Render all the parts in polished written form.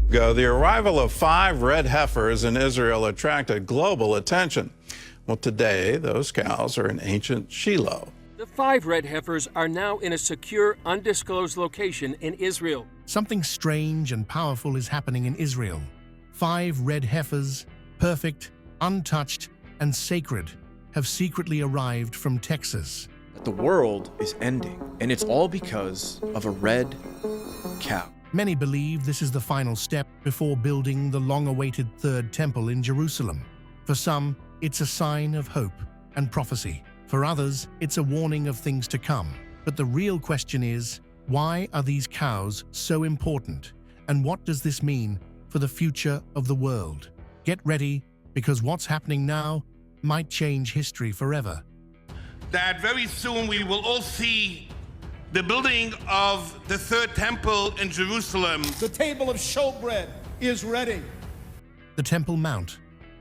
The arrival of 5 red heifers in Israel attracted global attention. Well, today, those cows are in ancient Shiloh. The 5 red heifers are now in a secure, undisclosed location in Israel. Something strange and powerful is happening in Israel. 5 red heifers, perfect, untouched, and sacred, have secretly arrived from Texas. The world is ending, and it's all because of a red cow. Many believe this is the final step before building the long-awaited Third Temple in Jerusalem. For some, it's a sign of hope and prophecy. For others, it's a warning of things to come. But the real question is, why are these cows so important? And what does this mean for the future of the world? Get ready, because what's happening now might change history forever. That very soon we will all see the building of the Third Temple in Jerusalem. The table of showbread is ready. The Temple Mount.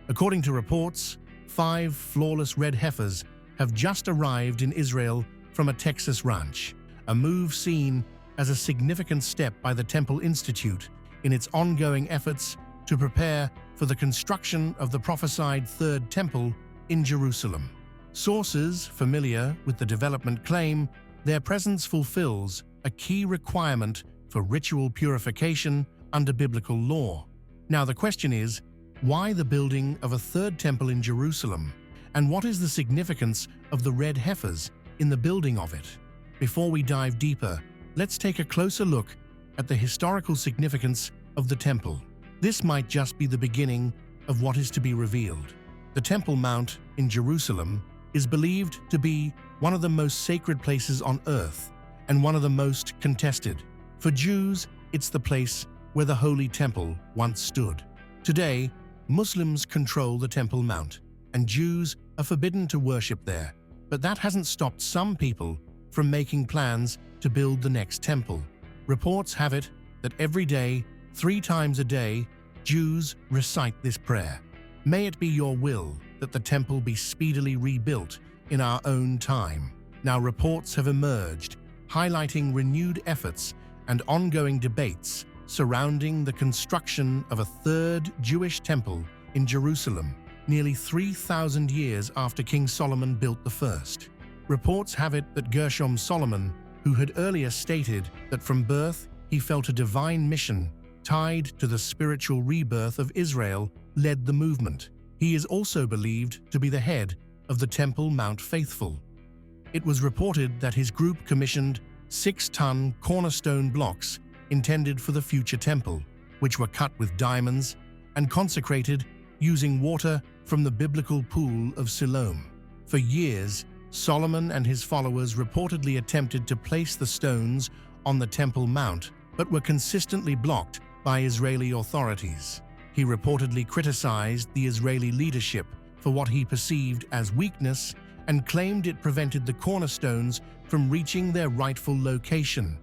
According to reports, 5 flawless red heifers have just arrived in Israel from a Texas ranch, a move seen as a significant step by the Temple Institute in its ongoing efforts to prepare for the construction of the prophesied Third Temple in Jerusalem. Sources familiar with the development claim their presence fulfills a key requirement for ritual purification under biblical law. Now the question is, why the building of a third temple in Jerusalem? And what is the significance of the red heifers in the building of it? Before we dive deeper, let's take a closer look at the historical significance of the temple. This might just be the beginning of what is to be revealed. The Temple Mount in Jerusalem is believed to be one of the most sacred places on earth and one of the most contested. For Jews, it's the place where the Holy Temple once stood. Today, Muslims control the Temple Mount, and Jews are forbidden to worship there. But that hasn't stopped some people from making plans to build the next temple. Reports have it that every day, 3 times a day, Jews recite this prayer. May it be your will that the temple be speedily rebuilt in our own time. Now reports have emerged, highlighting renewed efforts and ongoing debates surrounding the construction of a third Jewish temple in Jerusalem, nearly 3,000 years after King Solomon built the first. Reports have it that Gershom Solomon, who had earlier stated that from birth he felt a divine mission tied to the spiritual rebirth of Israel, led the movement. He is also believed to be the head of the Temple Mount Faithful. It was reported that his group commissioned 6-ton cornerstone blocks intended for the future temple, which were cut with diamonds and consecrated using water from the biblical pool of Siloam. For years, Solomon and his followers reportedly attempted to place the stones on the Temple Mount, but were consistently blocked by Israeli authorities. He reportedly criticized the Israeli leadership for what he perceived as weakness and claimed it prevented the cornerstones from reaching their rightful location,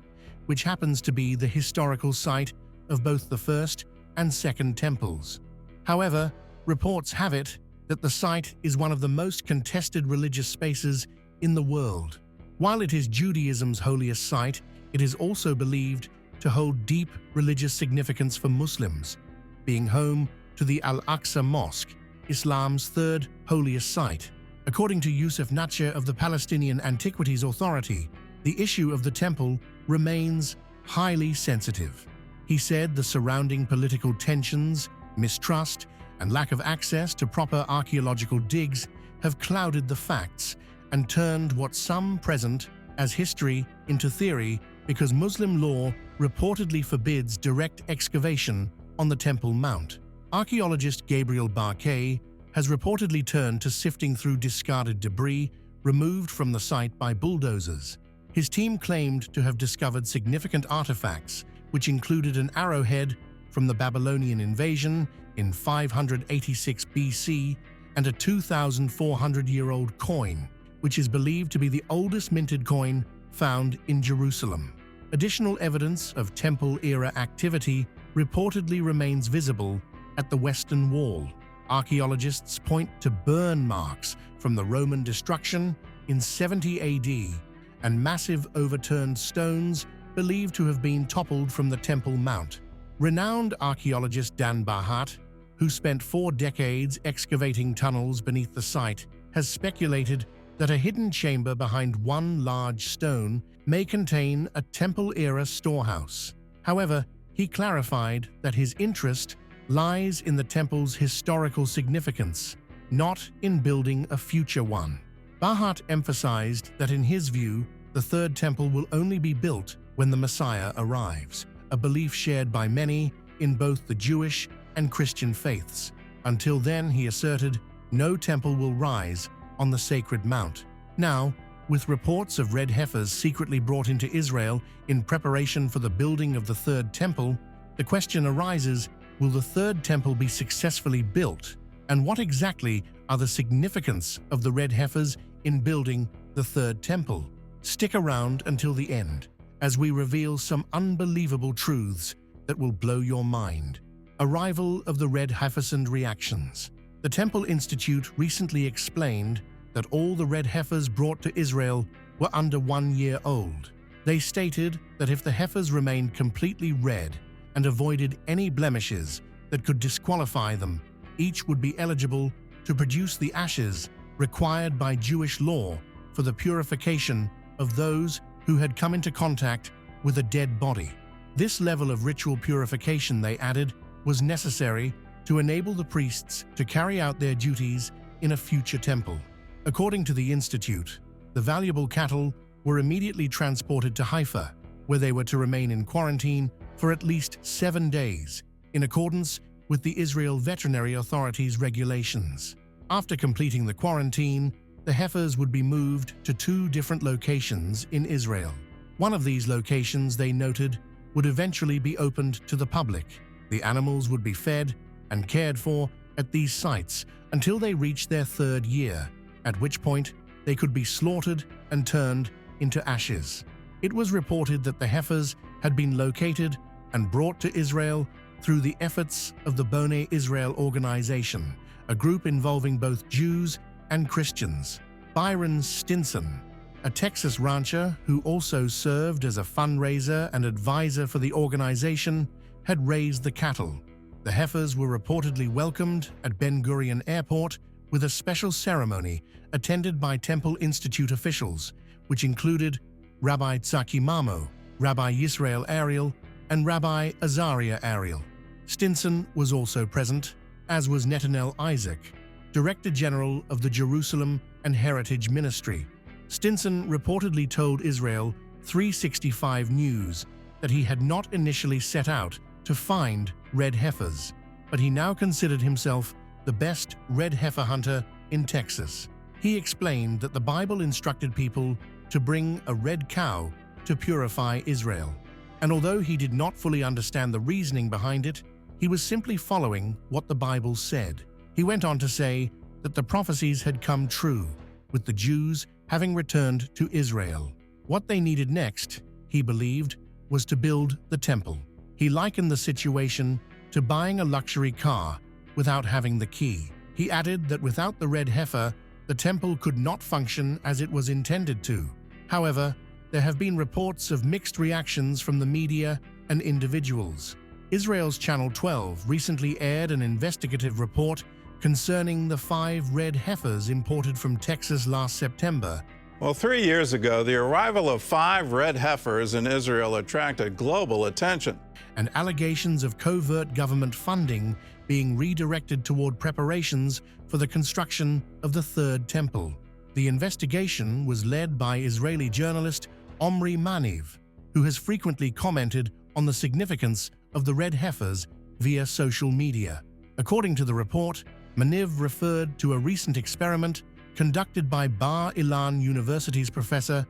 which happens to be the historical site of both the first and second temples. However, reports have it that the site is one of the most contested religious spaces in the world. While it is Judaism's holiest site, it is also believed to hold deep religious significance for Muslims, being home to the Al-Aqsa Mosque, Islam's third holiest site. According to Yusuf Natcher of the Palestinian Antiquities Authority, the issue of the temple remains highly sensitive. He said the surrounding political tensions, mistrust, and lack of access to proper archaeological digs have clouded the facts and turned what some present as history into theory because Muslim law reportedly forbids direct excavation on the Temple Mount. Archaeologist Gabriel Barkay has reportedly turned to sifting through discarded debris removed from the site by bulldozers. His team claimed to have discovered significant artifacts, which included an arrowhead from the Babylonian invasion in 586 BC and a 2,400-year-old coin, which is believed to be the oldest minted coin found in Jerusalem. Additional evidence of Temple-era activity reportedly remains visible at the Western Wall. Archaeologists point to burn marks from the Roman destruction in 70 AD and massive overturned stones believed to have been toppled from the Temple Mount. Renowned archaeologist Dan Bahat, who spent 4 decades excavating tunnels beneath the site, has speculated that a hidden chamber behind one large stone may contain a temple-era storehouse. However, he clarified that his interest lies in the temple's historical significance, not in building a future one. Bahat emphasized that in his view, the third temple will only be built when the Messiah arrives, a belief shared by many in both the Jewish and Christian faiths. Until then, he asserted, no temple will rise on the sacred mount. Now, with reports of red heifers secretly brought into Israel in preparation for the building of the third temple, the question arises, will the third temple be successfully built? And what exactly are the significance of the red heifers in building the third temple? Stick around until the end, as we reveal some unbelievable truths that will blow your mind. Arrival of the red heifers and reactions. The Temple Institute recently explained that all the red heifers brought to Israel were under 1 year old. They stated that if the heifers remained completely red and avoided any blemishes that could disqualify them, each would be eligible to produce the ashes required by Jewish law for the purification of those who had come into contact with a dead body. This level of ritual purification, they added, was necessary to enable the priests to carry out their duties in a future temple. According to the Institute, the valuable cattle were immediately transported to Haifa, where they were to remain in quarantine for at least 7 days, in accordance with the Israel Veterinary Authority's regulations. After completing the quarantine, the heifers would be moved to 2 different locations in Israel. One of these locations, they noted, would eventually be opened to the public. The animals would be fed and cared for at these sites until they reached their 3rd year, at which point they could be slaughtered and turned into ashes. It was reported that the heifers had been located and brought to Israel through the efforts of the B'nai Israel organization, a group involving both Jews and Christians. Byron Stinson, a Texas rancher who also served as a fundraiser and advisor for the organization, had raised the cattle. The heifers were reportedly welcomed at Ben Gurion Airport with a special ceremony attended by Temple Institute officials, which included Rabbi Tzaki Mamo, Rabbi Yisrael Ariel, and Rabbi Azariah Ariel. Stinson was also present, as was Netanel Isaac, Director General of the Jerusalem and Heritage Ministry. Stinson reportedly told Israel 365 News that he had not initially set out to find red heifers, but he now considered himself the best red heifer hunter in Texas. He explained that the Bible instructed people to bring a red cow to purify Israel, and although he did not fully understand the reasoning behind it, he was simply following what the Bible said. He went on to say that the prophecies had come true, with the Jews having returned to Israel. What they needed next, he believed, was to build the temple. He likened the situation to buying a luxury car without having the key. He added that without the red heifer, the temple could not function as it was intended to. However, there have been reports of mixed reactions from the media and individuals. Israel's Channel 12 recently aired an investigative report concerning the 5 red heifers imported from Texas last September. Well, 3 years ago, the arrival of 5 red heifers in Israel attracted global attention. And allegations of covert government funding being redirected toward preparations for the construction of the third temple. The investigation was led by Israeli journalist Omri Maniv, who has frequently commented on the significance of the red heifers via social media. According to the report, Maniv referred to a recent experiment conducted by Bar Ilan University's professor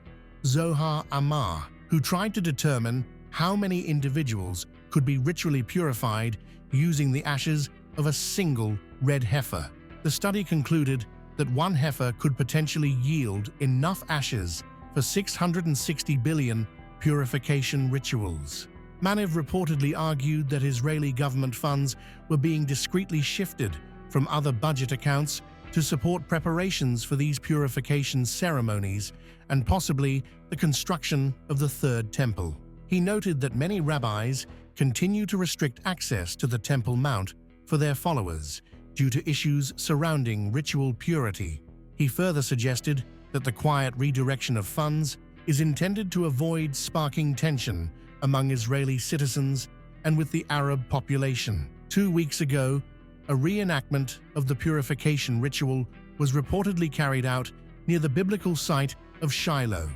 Zohar Amar, who tried to determine how many individuals could be ritually purified using the ashes of a single red heifer. The study concluded that one heifer could potentially yield enough ashes for 660 billion purification rituals. Maniv reportedly argued that Israeli government funds were being discreetly shifted from other budget accounts to support preparations for these purification ceremonies and possibly the construction of the third temple. He noted that many rabbis continue to restrict access to the Temple Mount for their followers due to issues surrounding ritual purity. He further suggested that the quiet redirection of funds is intended to avoid sparking tension among Israeli citizens and with the Arab population. 2 weeks ago, a reenactment of the purification ritual was reportedly carried out near the biblical site of Shiloh,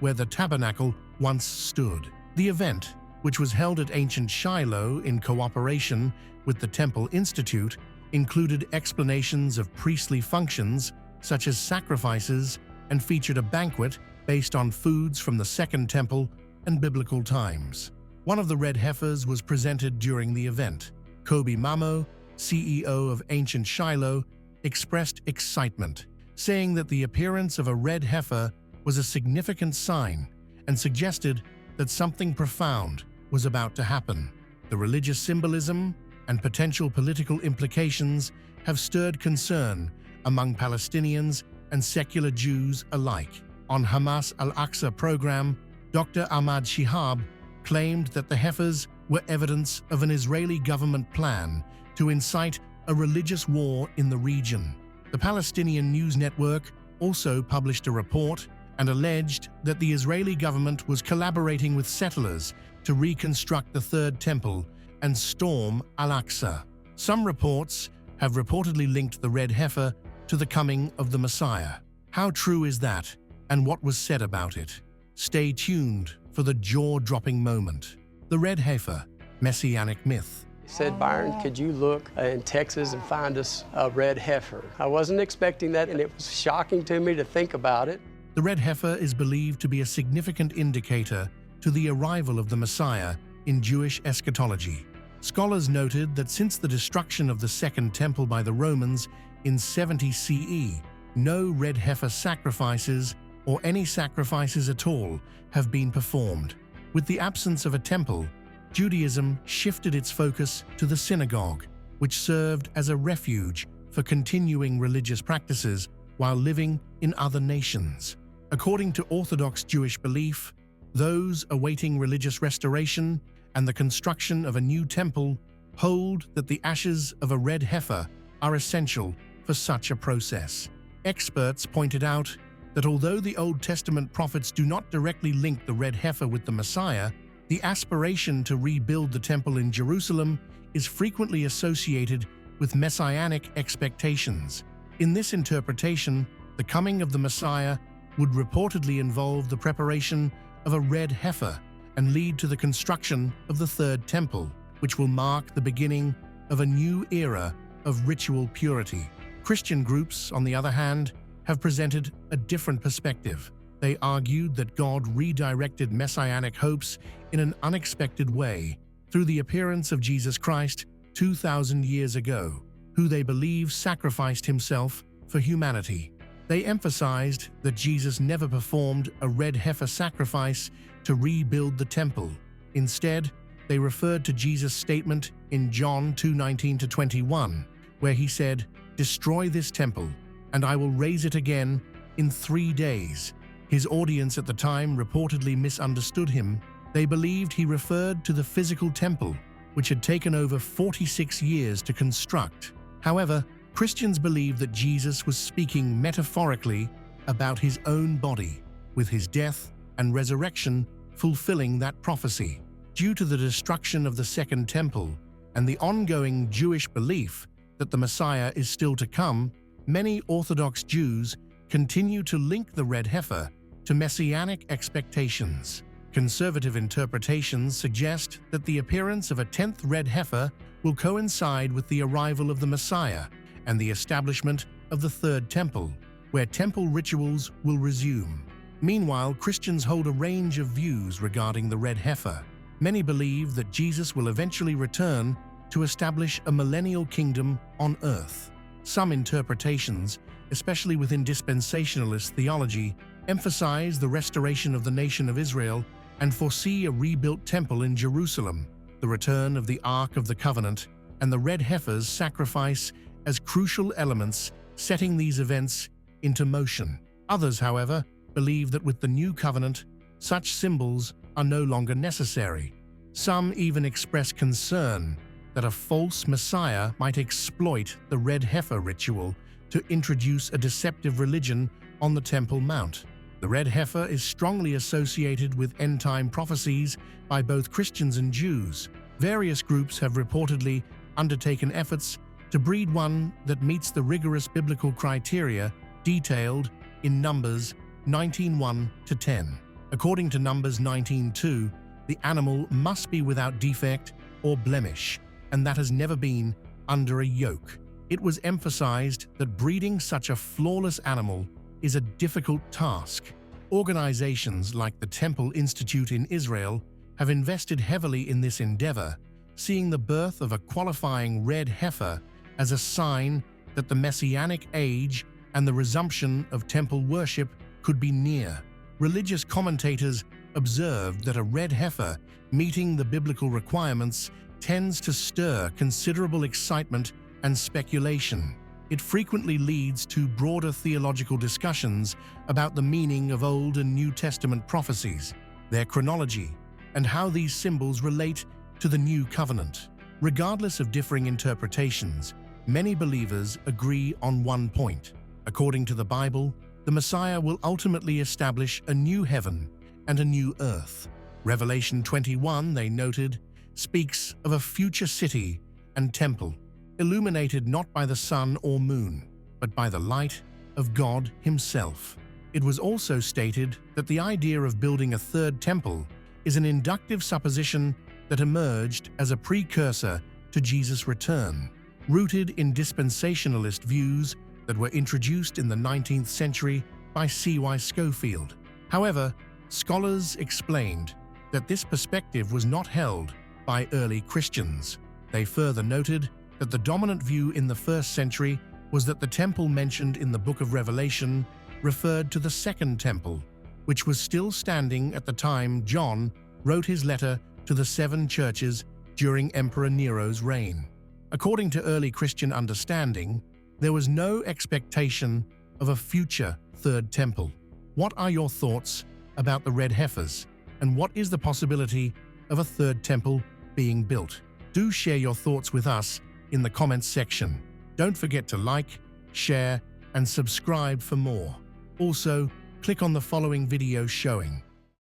where the tabernacle once stood. The event, which was held at ancient Shiloh in cooperation with the Temple Institute, included explanations of priestly functions such as sacrifices and featured a banquet based on foods from the Second Temple and biblical times. One of the red heifers was presented during the event. Kobi Mamo, CEO of ancient Shiloh, expressed excitement, saying that the appearance of a red heifer was a significant sign and suggested that something profound was about to happen. The religious symbolism and potential political implications have stirred concern among Palestinians and secular Jews alike. On Hamas Al-Aqsa program, Dr. Ahmad Shihab claimed that the heifers were evidence of an Israeli government plan to incite a religious war in the region. The Palestinian news network also published a report and alleged that the Israeli government was collaborating with settlers to reconstruct the Third Temple and storm Al-Aqsa. Some reports have reportedly linked the red heifer to the coming of the Messiah. How true is that, and what was said about it? Stay tuned for the jaw-dropping moment. The red heifer, messianic myth. He said, Byron, could you look in Texas and find us a red heifer? I wasn't expecting that, and it was shocking to me to think about it. The red heifer is believed to be a significant indicator to the arrival of the Messiah in Jewish eschatology. Scholars noted that since the destruction of the Second Temple by the Romans in 70 CE, no red heifer sacrifices or any sacrifices at all have been performed. With the absence of a temple, Judaism shifted its focus to the synagogue, which served as a refuge for continuing religious practices while living in other nations. According to Orthodox Jewish belief, those awaiting religious restoration and the construction of a new temple hold that the ashes of a red heifer are essential for such a process. Experts pointed out that although the Old Testament prophets do not directly link the red heifer with the Messiah, the aspiration to rebuild the temple in Jerusalem is frequently associated with messianic expectations. In this interpretation, the coming of the Messiah would reportedly involve the preparation of a red heifer and lead to the construction of the Third Temple, which will mark the beginning of a new era of ritual purity. Christian groups, on the other hand, have presented a different perspective. They argued that God redirected messianic hopes in an unexpected way through the appearance of Jesus Christ 2,000 years ago, who they believe sacrificed himself for humanity. They emphasized that Jesus never performed a red heifer sacrifice to rebuild the temple. Instead, they referred to Jesus' statement in John 2:19-21, where he said, "Destroy this temple, and I will raise it again in 3 days." His audience at the time reportedly misunderstood him. They believed he referred to the physical temple, which had taken over 46 years to construct. However, Christians believe that Jesus was speaking metaphorically about his own body, with his death and resurrection fulfilling that prophecy. Due to the destruction of the Second Temple and the ongoing Jewish belief that the Messiah is still to come, many Orthodox Jews continue to link the red heifer to messianic expectations. Conservative interpretations suggest that the appearance of a 10th red heifer will coincide with the arrival of the Messiah and the establishment of the Third Temple, where temple rituals will resume. Meanwhile, Christians hold a range of views regarding the red heifer. Many believe that Jesus will eventually return to establish a millennial kingdom on earth. Some interpretations, especially within dispensationalist theology, emphasize the restoration of the nation of Israel and foresee a rebuilt temple in Jerusalem, the return of the Ark of the Covenant, and the red heifer's sacrifice as crucial elements setting these events into motion. Others, however, believe that with the new covenant, such symbols are no longer necessary. Some even express concern that a false Messiah might exploit the red heifer ritual to introduce a deceptive religion on the Temple Mount. The red heifer is strongly associated with end-time prophecies by both Christians and Jews. Various groups have reportedly undertaken efforts to breed one that meets the rigorous biblical criteria detailed in Numbers 19:1-10. According to Numbers 19:2, the animal must be without defect or blemish, and that has never been under a yoke. It was emphasized that breeding such a flawless animal is a difficult task. Organizations like the Temple Institute in Israel have invested heavily in this endeavor, seeing the birth of a qualifying red heifer as a sign that the Messianic age and the resumption of temple worship could be near. Religious commentators observed that a red heifer meeting the biblical requirements tends to stir considerable excitement and speculation. It frequently leads to broader theological discussions about the meaning of Old and New Testament prophecies, their chronology, and how these symbols relate to the New Covenant. Regardless of differing interpretations, many believers agree on one point. According to the Bible, the Messiah will ultimately establish a new heaven and a new earth. Revelation 21, they noted, speaks of a future city and temple, illuminated not by the sun or moon, but by the light of God Himself. It was also stated that the idea of building a third temple is an inductive supposition that emerged as a precursor to Jesus' return, rooted in dispensationalist views that were introduced in the 19th century by C.Y. Scofield. However, scholars explained that this perspective was not held by early Christians. They further noted that the dominant view in the first century was that the temple mentioned in the book of Revelation referred to the Second Temple, which was still standing at the time John wrote his letter to the 7 churches during Emperor Nero's reign. According to early Christian understanding, there was no expectation of a future Third Temple. What are your thoughts about the red heifers, and what is the possibility of a Third Temple being built? Do share your thoughts with us in the comments section. Don't forget to like, share, and subscribe for more. Also, click on the following video showing